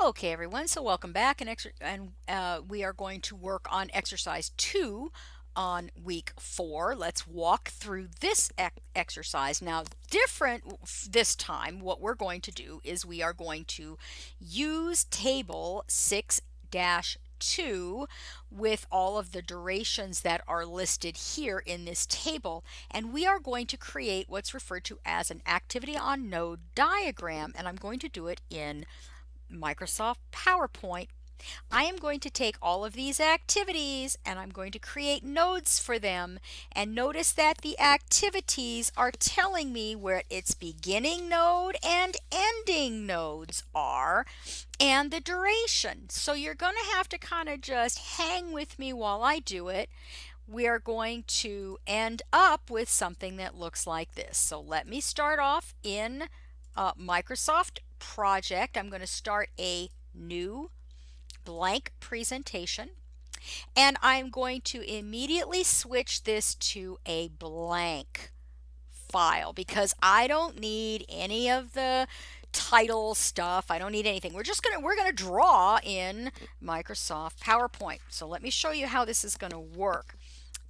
Okay, everyone, so welcome back, and we are going to work on exercise 2 on week 4. Let's walk through this exercise. Now, different this time, what we're going to do is we are going to use table 6-2 with all of the durations that are listed here in this table, and we are going to create what's referred to as an activity on node diagram, and I'm going to do it in Microsoft PowerPoint. I am going to take all of these activities and I'm going to create nodes for them, and notice that the activities are telling me where its beginning node and ending nodes are and the duration. So you're going to have to kind of just hang with me while I do it. We are going to end up with something that looks like this. So let me start off in Microsoft Project. I'm going to start a new blank presentation, and I'm going to immediately switch this to a blank file because I don't need any of the title stuff. I don't need anything. We're gonna draw in Microsoft PowerPoint. So let me show you how this is going to work.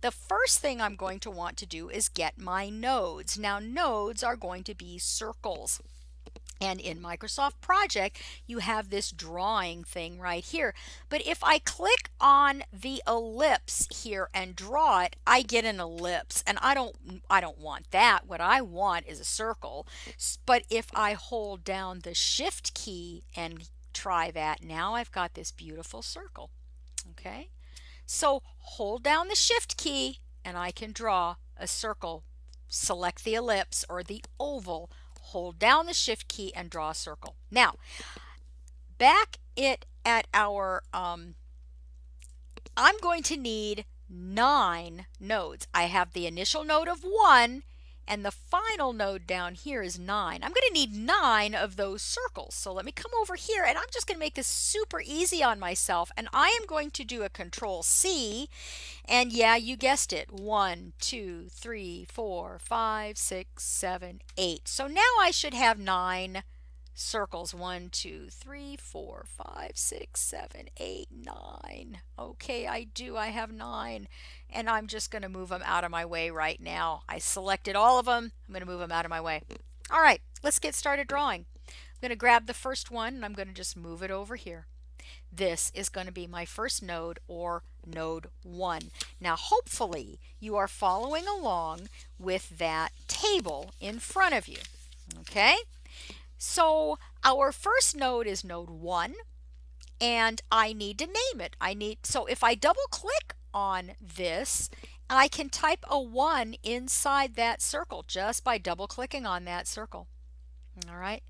The first thing I'm going to want to do is get my nodes. Now, nodes are going to be circles. And in Microsoft Project, you have this drawing thing right here. But if I click on the ellipse here and draw it, I get an ellipse. And I don't want that. What I want is a circle. But if I hold down the Shift key and try that, now I've got this beautiful circle. Okay? So hold down the Shift key and I can draw a circle. Select the ellipse or the oval, hold down the Shift key and draw a circle. Now, back it at our, I'm going to need 9 nodes. I have the initial node of 1 and the final node down here is 9. I'm going to need 9 of those circles. So let me come over here and I'm just going to make this super easy on myself, and I am going to do a Control C, and yeah, you guessed it, 1, 2, 3, 4, 5, 6, 7, 8. So now I should have 9 circles. 1, 2, 3, 4, 5, 6, 7, 8, 9. Okay, I do. I have 9. And I'm just going to move them out of my way right now. I selected all of them. I'm going to move them out of my way. All right, let's get started drawing. I'm going to grab the first one and I'm going to just move it over here. This is going to be my first node, or node 1. Now hopefully you are following along with that table in front of you. Okay? So our first node is node 1, and I need to name it. So if I double click on this, I can type a 1 inside that circle just by double clicking on that circle. All right.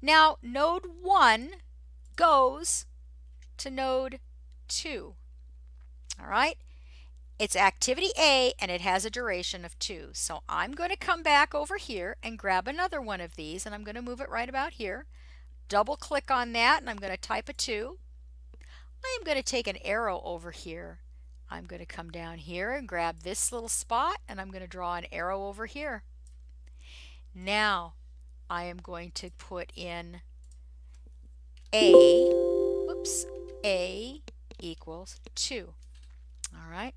Now node 1 goes to node 2. All right. It's activity A and it has a duration of 2. So I'm going to come back over here and grab another one of these, and I'm going to move it right about here. Double click on that and I'm going to type a 2. I am going to take an arrow over here. I'm going to come down here and grab this little spot and I'm going to draw an arrow over here. Now I am going to put in A, whoops, A equals 2. All right.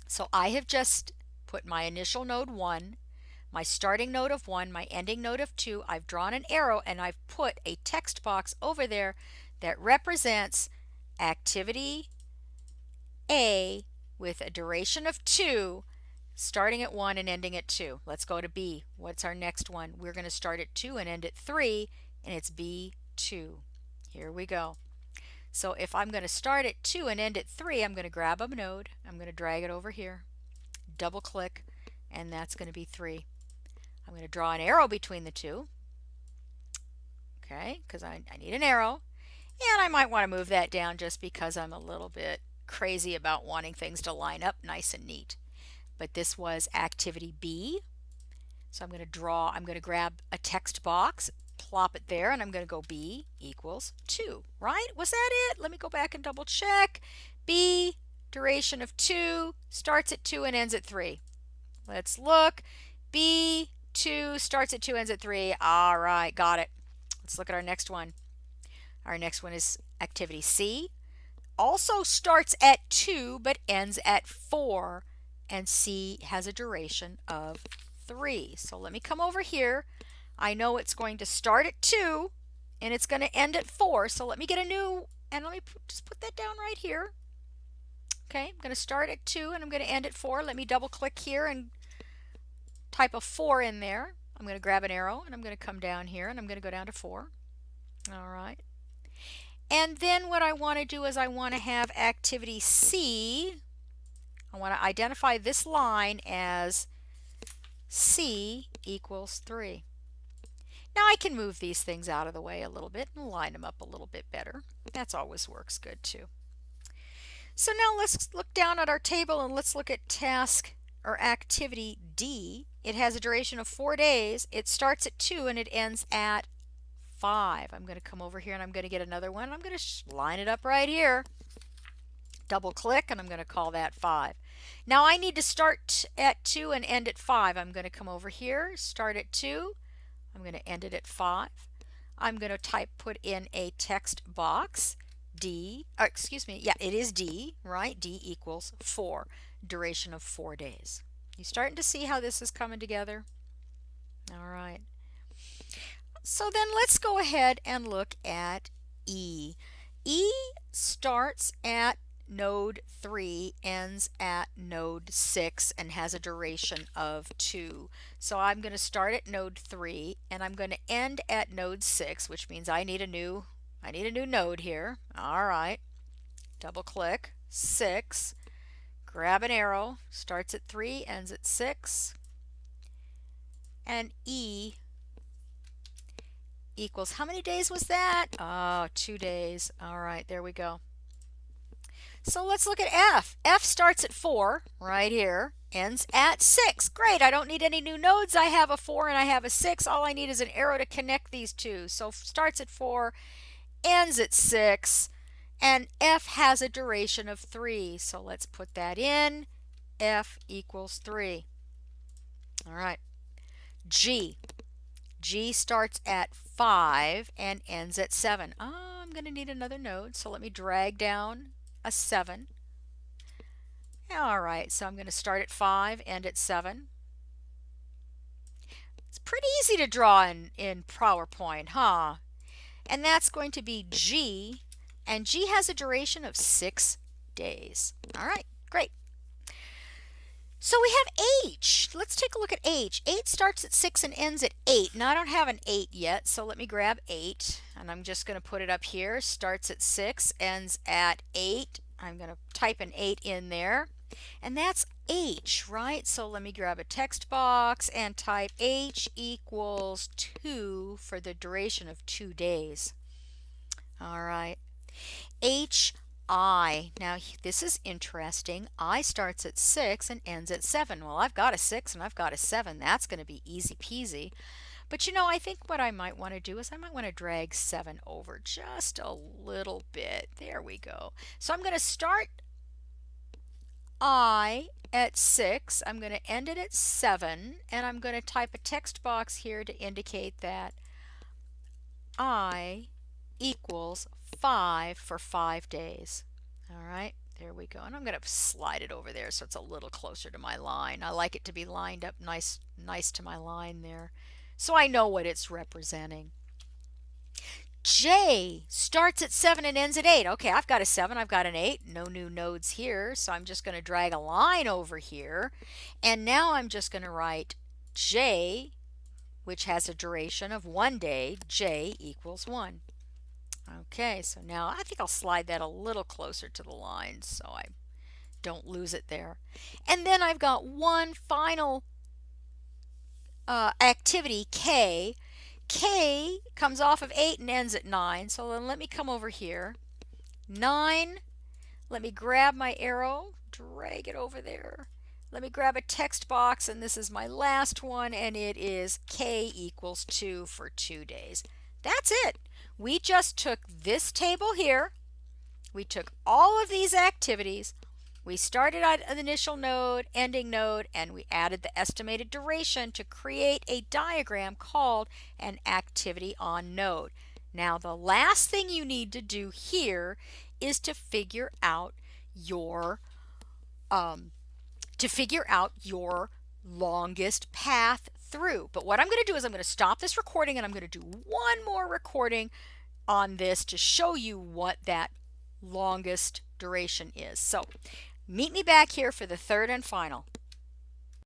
So I have just put my initial node 1, my starting node of 1, my ending node of 2. I've drawn an arrow and I've put a text box over there that represents activity A with a duration of 2, starting at 1 and ending at 2. Let's go to B. What's our next one? We're going to start at 2 and end at 3, and it's B2. Here we go. So if I'm going to start at 2 and end at 3, I'm going to grab a node, I'm going to drag it over here, double click, and that's going to be 3. I'm going to draw an arrow between the two, okay, because I need an arrow, and I might want to move that down just because I'm a little bit crazy about wanting things to line up nice and neat. But this was activity B, so I'm going to grab a text box, plop it there, and I'm going to go B equals 2, right? Was that it? Let me go back and double check. B, duration of 2, starts at 2 and ends at 3. Let's look. B2 starts at 2, ends at 3. All right, got it. Let's look at our next one. Our next one is activity C. Also starts at 2 but ends at 4, and C has a duration of 3. So let me come over here. I know it's going to start at 2 and it's going to end at 4. So let me get a new, and let me just put that down right here. Okay, I'm going to start at 2 and I'm going to end at 4. Let me double click here and type a 4 in there. I'm going to grab an arrow and I'm going to come down here and I'm going to go down to 4. All right. And then what I want to do is I want to have activity C. I want to identify this line as C equals 3. Now I can move these things out of the way a little bit and line them up a little bit better. That's always works good too. So now let's look down at our table and let's look at task or activity D. It has a duration of 4 days. It starts at 2 and it ends at 5. I'm going to come over here and I'm going to get another one. I'm going to line it up right here. Double click and I'm going to call that 5. Now I need to start at 2 and end at 5. I'm going to come over here, start at 2. I'm going to end it at 5. I'm going to put in a text box. D, excuse me, yeah, it is D, right? D equals 4, duration of 4 days. You starting to see how this is coming together? All right. So then let's go ahead and look at E. E starts at node 3, ends at node 6, and has a duration of 2. So I'm going to start at node 3 and I'm going to end at node 6, which means I need a new node here. All right. Double click 6. Grab an arrow. Starts at 3, ends at 6. And E equals, how many days was that? Oh, 2 days. All right, there we go. So let's look at F. F starts at 4 right here, ends at 6. Great, I don't need any new nodes. I have a 4 and I have a 6. All I need is an arrow to connect these two. So starts at 4, ends at 6, and F has a duration of 3. So let's put that in. F equals 3. All right. G. G starts at 5 and ends at 7. Oh, I'm going to need another node, so let me drag down a 7. All right, so I'm going to start at 5, end at 7. It's pretty easy to draw in PowerPoint, huh? And that's going to be G, and G has a duration of 6 days. All right, great. So we have H. Let's take a look at H. 8 starts at 6 and ends at 8. Now I don't have an 8 yet, so let me grab 8. And I'm just going to put it up here. Starts at 6, ends at 8. I'm going to type an 8 in there. And that's H, right? So let me grab a text box and type H equals 2 for the duration of 2 days. All right. H I. Now this is interesting. I starts at 6 and ends at 7. Well, I've got a 6 and I've got a 7. That's going to be easy peasy. But you know, I think what I might want to do is I might want to drag 7 over just a little bit. There we go. So I'm going to start I at 6. I'm going to end it at 7. And I'm going to type a text box here to indicate that I equals 5 for 5 days. All right, there we go. And I'm going to slide it over there so it's a little closer to my line. I like it to be lined up nice to my line there, so I know what it's representing. J starts at 7 and ends at 8. Okay, I've got a 7, I've got an 8. No new nodes here, so I'm just going to drag a line over here. And now I'm just going to write J, which has a duration of 1 day. J equals 1. Okay, so now I think I'll slide that a little closer to the line so I don't lose it there. And then I've got one final activity, K. K comes off of 8 and ends at 9. So then let me come over here. 9, let me grab my arrow, drag it over there. Let me grab a text box, and this is my last one, and it is K equals 2 for 2 days. That's it. We just took this table here, we took all of these activities, we started at an initial node, ending node, and we added the estimated duration to create a diagram called an activity on node. Now the last thing you need to do here is to figure out your um, longest path through. But what I'm going to do is I'm going to stop this recording and I'm going to do one more recording on this to show you what that longest duration is. So meet me back here for the third and final.